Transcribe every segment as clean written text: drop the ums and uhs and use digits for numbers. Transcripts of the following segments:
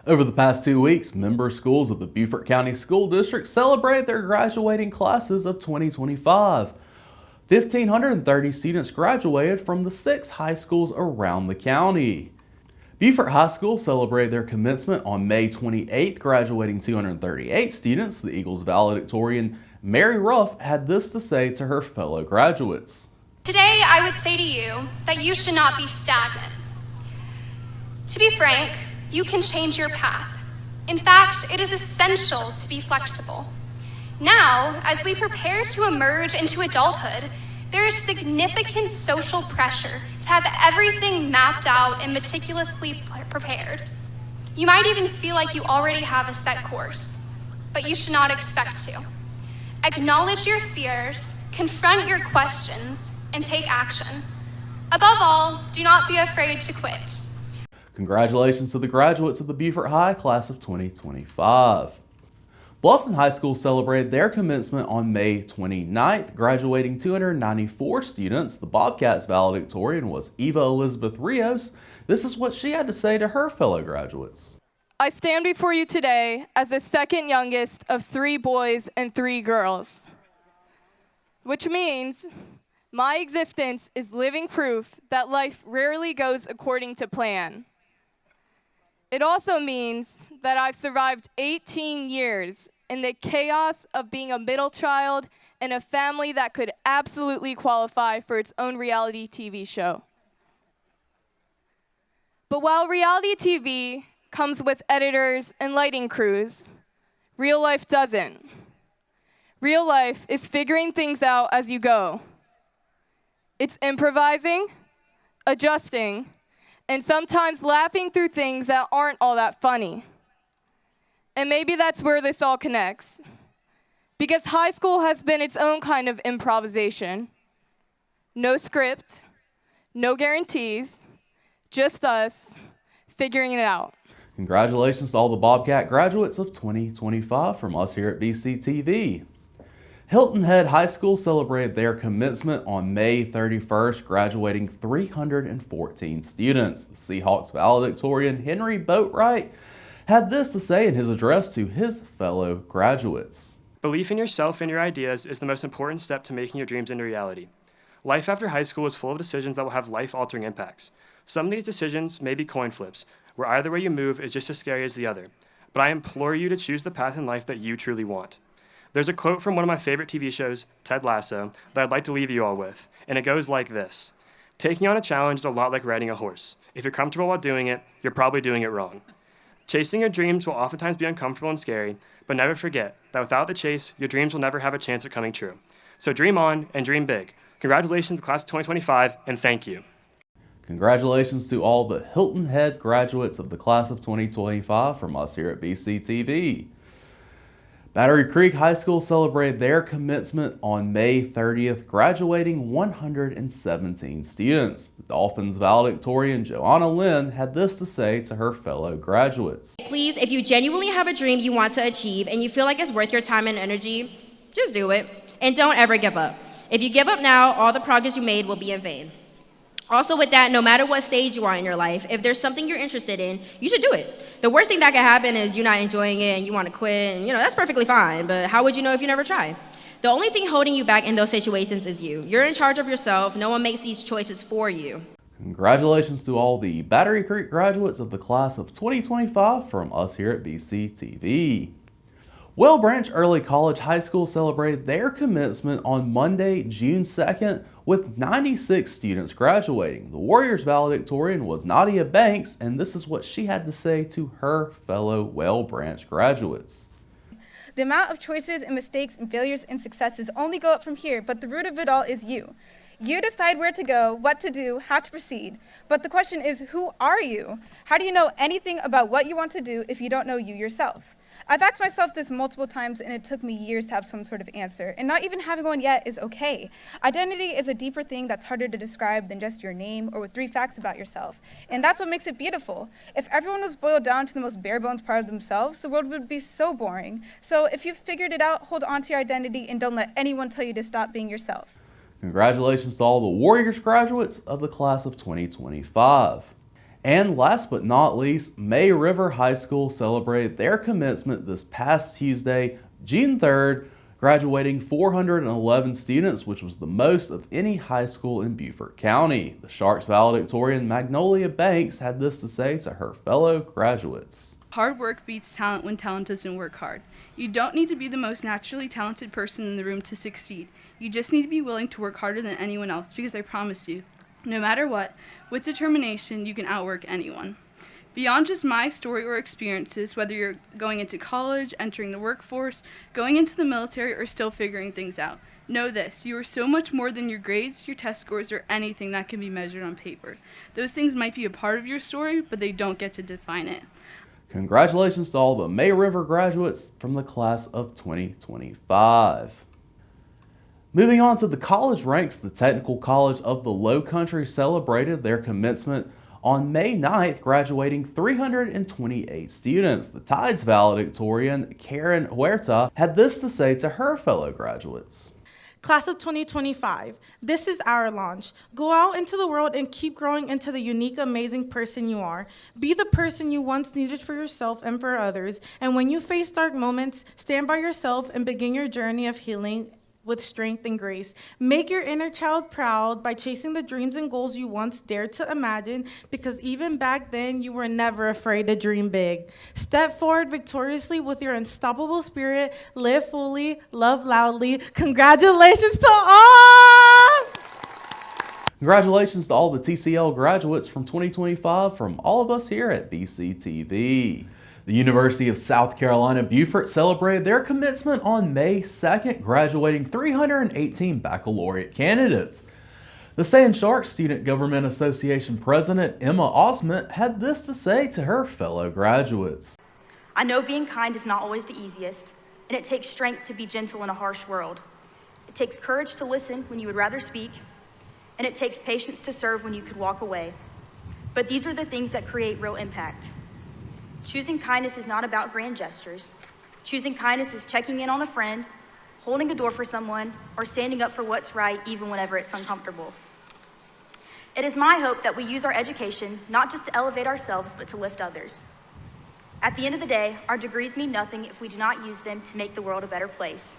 Over the past 2 weeks, member schools of the Beaufort County School District celebrate their graduating classes of 2025. 1,530 students graduated from the 6 high schools around the county. Beaufort High School celebrated their commencement on May 28th, graduating 238 students. The Eagles valedictorian Mary Ruff had this to say to her fellow graduates. Today, I would say to you that you should not be stagnant. To be frank, you can change your path. In fact, it is essential to be flexible. Now, as we prepare to emerge into adulthood, there is significant social pressure to have everything mapped out and meticulously prepared. You might even feel like you already have a set course, but you should not expect to. Acknowledge your fears, confront your questions, and take action. Above all, do not be afraid to quit. Congratulations to the graduates of the Beaufort High class of 2025. Bluffton High School celebrated their commencement on May 29th, graduating 294 students. The Bobcats valedictorian was Eva Elizabeth Rios. This is what she had to say to her fellow graduates. I stand before you today as the second youngest of 3 boys and 3 girls, which means my existence is living proof that life rarely goes according to plan. It also means that I've survived 18 years in the chaos of being a middle child in a family that could absolutely qualify for its own reality TV show. But while reality TV comes with editors and lighting crews, real life doesn't. Real life is figuring things out as you go. It's improvising, adjusting, and sometimes laughing through things that aren't all that funny. And maybe that's where this all connects. Because high school has been its own kind of improvisation. No script, no guarantees, just us figuring it out. Congratulations to all the Bobcat graduates of 2025 from us here at BCTV. Hilton Head High School celebrated their commencement on May 31st, graduating 314 students. The Seahawks valedictorian Henry Boatwright had this to say in his address to his fellow graduates. Belief in yourself and your ideas is the most important step to making your dreams into reality. Life after high school is full of decisions that will have life-altering impacts. Some of these decisions may be coin flips, where either way you move is just as scary as the other. But I implore you to choose the path in life that you truly want. There's a quote from one of my favorite TV shows, Ted Lasso, that I'd like to leave you all with, and it goes like this. Taking on a challenge is a lot like riding a horse. If you're comfortable while doing it, you're probably doing it wrong. Chasing your dreams will oftentimes be uncomfortable and scary, but never forget that without the chase, your dreams will never have a chance at coming true. So dream on and dream big. Congratulations to the class of 2025, and thank you. Congratulations to all the Hilton Head graduates of the class of 2025 from us here at BCTV. Battery Creek High School celebrated their commencement on May 30th, graduating 117 students. The Dolphins valedictorian Joanna Lynn had this to say to her fellow graduates. Please, if you genuinely have a dream you want to achieve and you feel like it's worth your time and energy, just do it. And don't ever give up. If you give up now, all the progress you made will be in vain. Also with that, no matter what stage you are in your life, if there's something you're interested in, you should do it. The worst thing that can happen is you're not enjoying it and you want to quit, and that's perfectly fine, but how would you know if you never try? The only thing holding you back in those situations is you. You're in charge of yourself. No one makes these choices for you. Congratulations to all the Battery Creek graduates of the class of 2025 from us here at BCTV. Well Branch Early College High School celebrated their commencement on Monday, June 2nd, with 96 students graduating. The Warriors valedictorian was Nadia Banks, and this is what she had to say to her fellow Well Branch graduates. The amount of choices and mistakes and failures and successes only go up from here, but the root of it all is you. You decide where to go, what to do, how to proceed. But the question is, who are you? How do you know anything about what you want to do if you don't know you yourself? I've asked myself this multiple times, and it took me years to have some sort of answer. And not even having one yet is okay. Identity is a deeper thing that's harder to describe than just your name or with 3 facts about yourself. And that's what makes it beautiful. If everyone was boiled down to the most bare bones part of themselves, the world would be so boring. So if you've figured it out, hold on to your identity and don't let anyone tell you to stop being yourself. Congratulations to all the Warriors graduates of the class of 2025. And last but not least, May River High School celebrated their commencement this past Tuesday, June 3rd, graduating 411 students, which was the most of any high school in Beaufort County. The Sharks valedictorian Magnolia Banks had this to say to her fellow graduates. Hard work beats talent when talent doesn't work hard. You don't need to be the most naturally talented person in the room to succeed. You just need to be willing to work harder than anyone else, because I promise you, no matter what, with determination, you can outwork anyone. Beyond just my story or experiences, whether you're going into college, entering the workforce, going into the military, or still figuring things out, know this: you are so much more than your grades, your test scores, or anything that can be measured on paper. Those things might be a part of your story, but they don't get to define it. Congratulations to all the May River graduates from the class of 2025. Moving on to the college ranks, the Technical College of the Lowcountry celebrated their commencement on May 9th, graduating 328 students. The Tides valedictorian, Karen Huerta, had this to say to her fellow graduates. Class of 2025, this is our launch. Go out into the world and keep growing into the unique, amazing person you are. Be the person you once needed for yourself and for others. And when you face dark moments, stand by yourself and begin your journey of healing with strength and grace. Make your inner child proud by chasing the dreams and goals you once dared to imagine, because even back then you were never afraid to dream big. Step forward victoriously with your unstoppable spirit. Live fully, love loudly. Congratulations to all! Congratulations to all the TCL graduates from 2025 from all of us here at BCTV. The University of South Carolina Beaufort celebrated their commencement on May 2nd, graduating 318 baccalaureate candidates. The Sand Sharks Student Government Association President Emma Osment had this to say to her fellow graduates. I know being kind is not always the easiest, and it takes strength to be gentle in a harsh world. It takes courage to listen when you would rather speak, and it takes patience to serve when you could walk away. But these are the things that create real impact. Choosing kindness is not about grand gestures. Choosing kindness is checking in on a friend, holding a door for someone, or standing up for what's right even whenever it's uncomfortable. It is my hope that we use our education not just to elevate ourselves, but to lift others. At the end of the day, our degrees mean nothing if we do not use them to make the world a better place.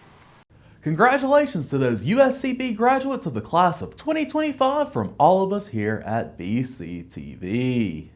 Congratulations to those USCB graduates of the class of 2025 from all of us here at BCTV.